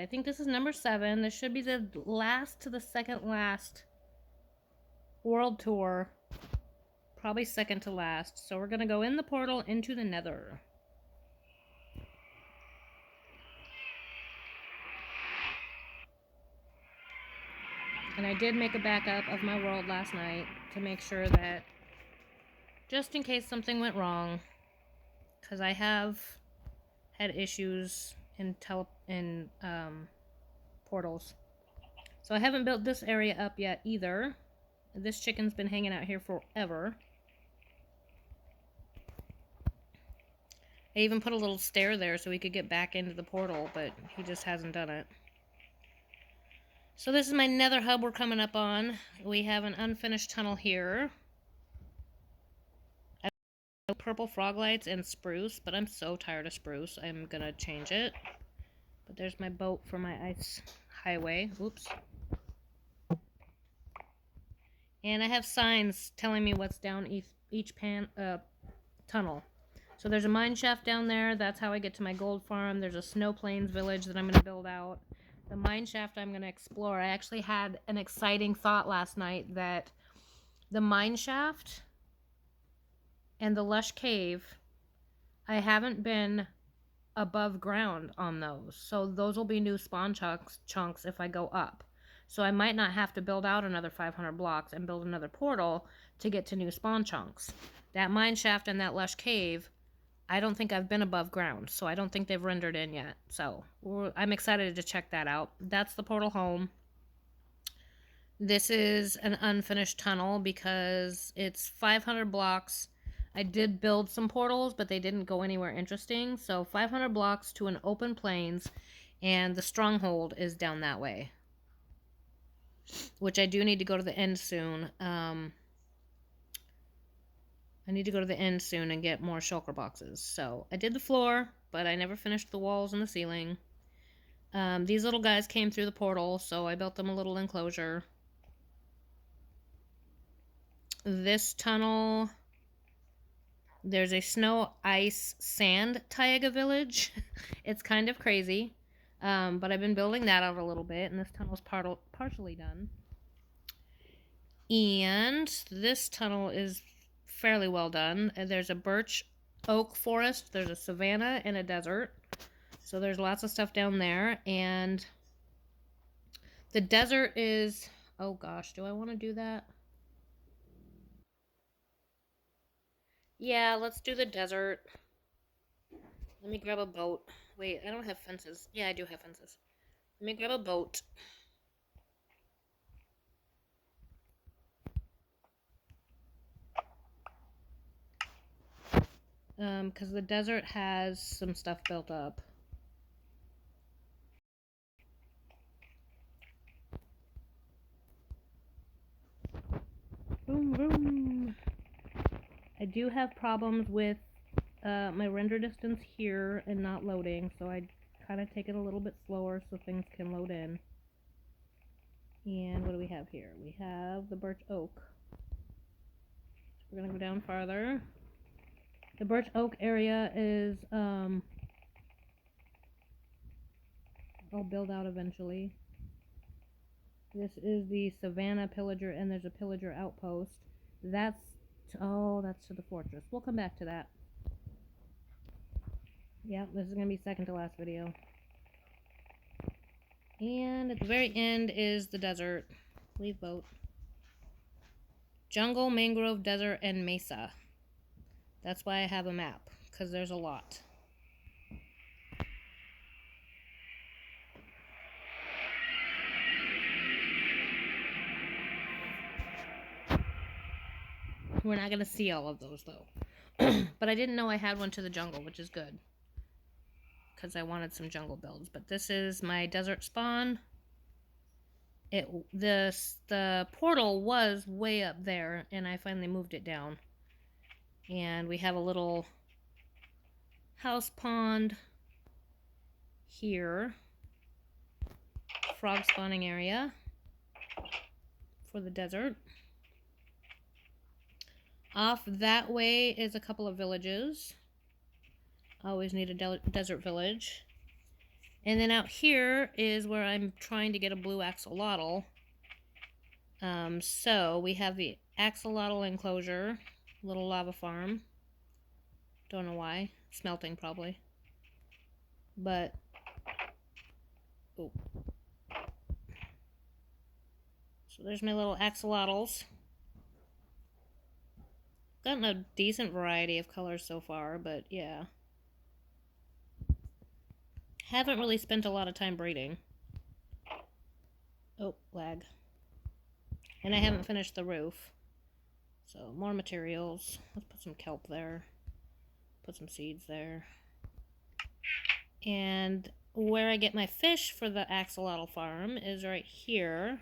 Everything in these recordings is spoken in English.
I think this is number 7. This should be the last to the second last world tour. Probably second to last. So we're going to go in the portal into the nether. And I did make a backup of my world last night to make sure that, just in case something went wrong, because I have had issues in portals. So I haven't built this area up yet either. This chicken's been hanging out here forever. I even put a little stair there so he could get back into the portal, but he just hasn't done it. So this is my nether hub we're coming up on. We have an unfinished tunnel here. I have purple frog lights and spruce, but I'm so tired of spruce. I'm gonna change it. But there's my boat for my ice highway. Oops. And I have signs telling me what's down each tunnel. So there's a mine shaft down there. That's how I get to my gold farm. There's a snow plains village that I'm going to build out. The mine shaft I'm going to explore. I actually had an exciting thought last night that the mine shaft and the lush cave, I haven't been above ground on those. So those will be new spawn chunks if I go up. So I might not have to build out another 500 blocks and build another portal to get to new spawn chunks. That mine shaft and that lush cave, I don't think I've been above ground, so I don't think they've rendered in yet. So I'm excited to check that out. That's the portal home. This is an unfinished tunnel because it's 500 blocks. I did build some portals, but they didn't go anywhere interesting. So 500 blocks to an open plains, and the stronghold is down that way. Which I do need to go to the end soon. I need to go to the end soon and get more shulker boxes. So I did the floor, but I never finished the walls and the ceiling. These little guys came through the portal, so I built them a little enclosure. This tunnel, there's a snow, ice, sand taiga village. It's kind of crazy, but I've been building that out a little bit, and this tunnel's partially done. And this tunnel is fairly well done. There's a birch oak forest, there's a savanna, and a desert. So there's lots of stuff down there. And the desert is, oh gosh, do I want to do that? Yeah, let's do the desert. Let me grab a boat. Wait, I don't have fences. Yeah, I do have fences. Let me grab a boat. Because the desert has some stuff built up. Boom, boom. I do have problems with my render distance here and not loading, so I kind of take it a little bit slower so things can load in. And what do we have here? We have the birch oak. We're going to go down farther. The birch oak area is, I'll build out eventually. This is the Savannah Pillager, and there's a Pillager outpost. That's to the fortress. We'll come back to that. Yeah, this is going to be second to last video. And at the very end is the desert. Leave boat. Jungle, mangrove, desert, and mesa. That's why I have a map, because there's a lot. We're not going to see all of those, though. But I didn't know I had one to the jungle, which is good. Because I wanted some jungle builds. But this is my desert spawn. The portal was way up there, and I finally moved it down. And we have a little house pond here. Frog spawning area for the desert. Off that way is a couple of villages. Always need a desert village. And then out here is where I'm trying to get a blue axolotl. So we have the axolotl enclosure, little lava farm. Don't know why. Smelting probably. But, oh. So there's my little axolotls. Gotten a decent variety of colors so far, but yeah. Haven't really spent a lot of time breeding. Oh, lag. And I haven't finished the roof. So, more materials. Let's put some kelp there. Put some seeds there. And where I get my fish for the axolotl farm is right here.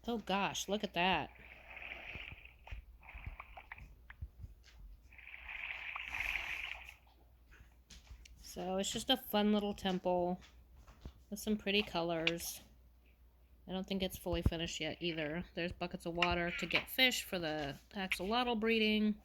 Oh gosh, look at that. So it's just a fun little temple with some pretty colors. I don't think it's fully finished yet either. There's buckets of water to get fish for the axolotl breeding.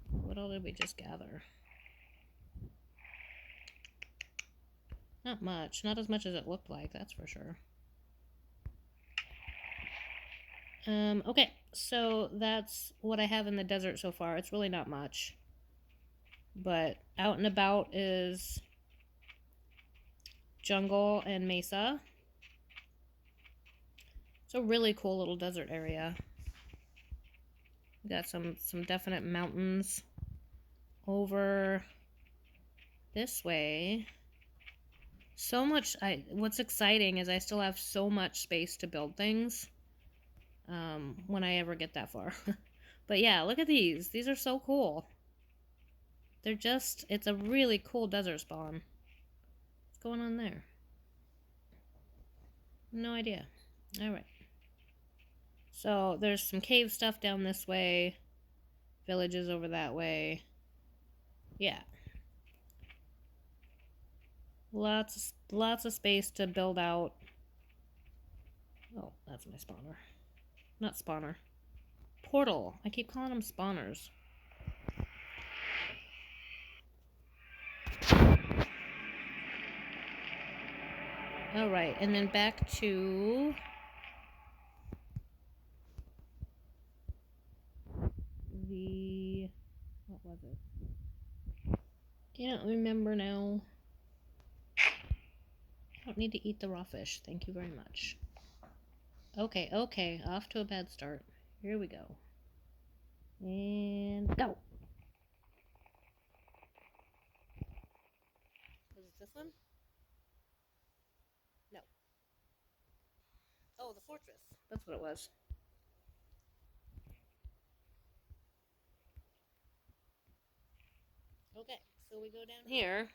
What all did we just gather? Not much. Not as much as it looked like, that's for sure. Okay, so that's what I have in the desert so far. It's really not much. But out and about is jungle and mesa. It's a really cool little desert area. We got some definite mountains over this way. So much. What's exciting is I still have so much space to build things when I ever get that far. But yeah, look at these. These are so cool. They're just, it's a really cool desert spawn. What's going on there? No idea. Alright. So there's some cave stuff down this way. Villages over that way. Yeah. Lots of space to build out. Oh, that's my spawner. Not spawner. Portal. I keep calling them spawners. Alright, and then back to the... what was it? I don't remember now. I don't need to eat the raw fish. Thank you very much. Okay, off to a bad start. Here we go. And go! Was it this one? No. Oh, the fortress. That's what it was. Okay, so we go down here.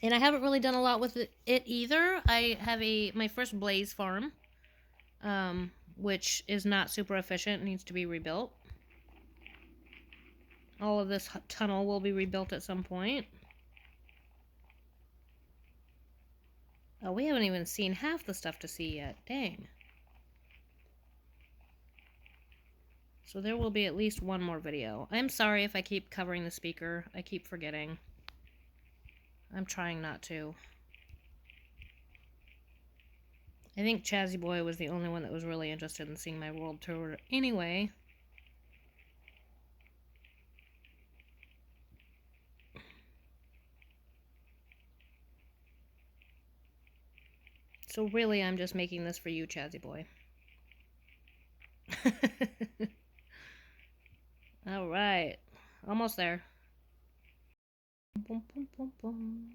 And I haven't really done a lot with it either. I have my first blaze farm, which is not super efficient, needs to be rebuilt. All of this tunnel will be rebuilt at some point. Oh, we haven't even seen half the stuff to see yet. Dang. So there will be at least one more video. I'm sorry if I keep covering the speaker. I keep forgetting. I'm trying not to. I think Chazzy Boy was the only one that was really interested in seeing my world tour anyway. So really, I'm just making this for you, Chazzy Boy. Alright. Almost there. Boom, boom, boom, boom.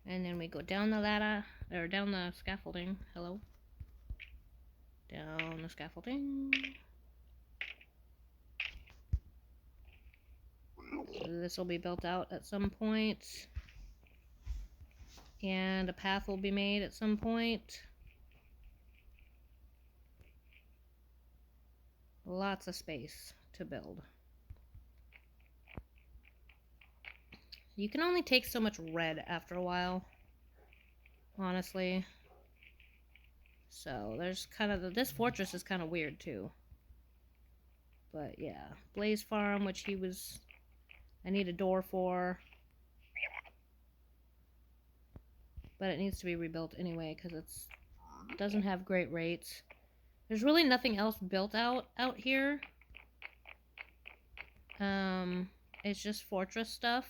And then we go down the ladder, or down the scaffolding. Hello. Down the scaffolding. This will be built out at some point. And a path will be made at some point. Lots of space to build. You can only take so much red after a while, honestly. So there's kind of this fortress is kind of weird too. But yeah, Blaze Farm, which I need a door for. But it needs to be rebuilt anyway because it doesn't have great rates. There's really nothing else built out here. It's just fortress stuff.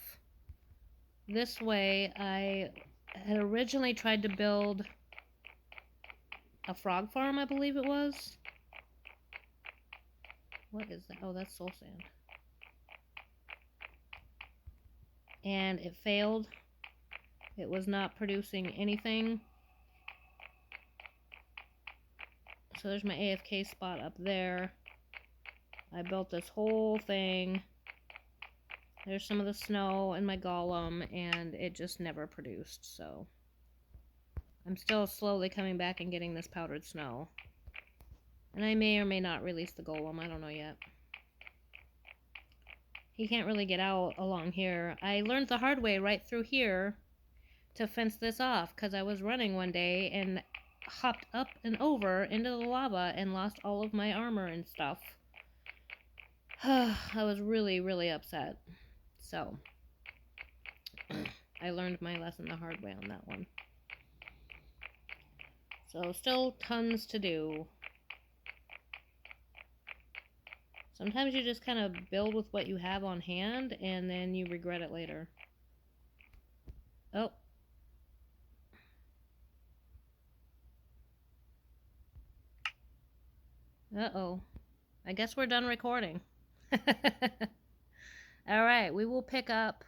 This way, I had originally tried to build a frog farm, I believe it was. What is that? Oh, that's soul sand. And it failed. It was not producing anything. So there's my AFK spot up there. I built this whole thing. There's some of the snow and my golem, and it just never produced, so I'm still slowly coming back and getting this powdered snow. And I may or may not release the golem, I don't know yet. He can't really get out along here. I learned the hard way right through here to fence this off, because I was running one day and hopped up and over into the lava and lost all of my armor and stuff. I was really, really upset. So, I learned my lesson the hard way on that one. So, still tons to do. Sometimes you just kind of build with what you have on hand, and then you regret it later. Oh. Uh-oh. I guess we're done recording. Alright, we will pick up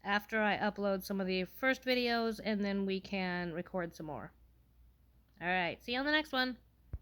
after I upload some of the first videos, and then we can record some more. Alright, see you on the next one.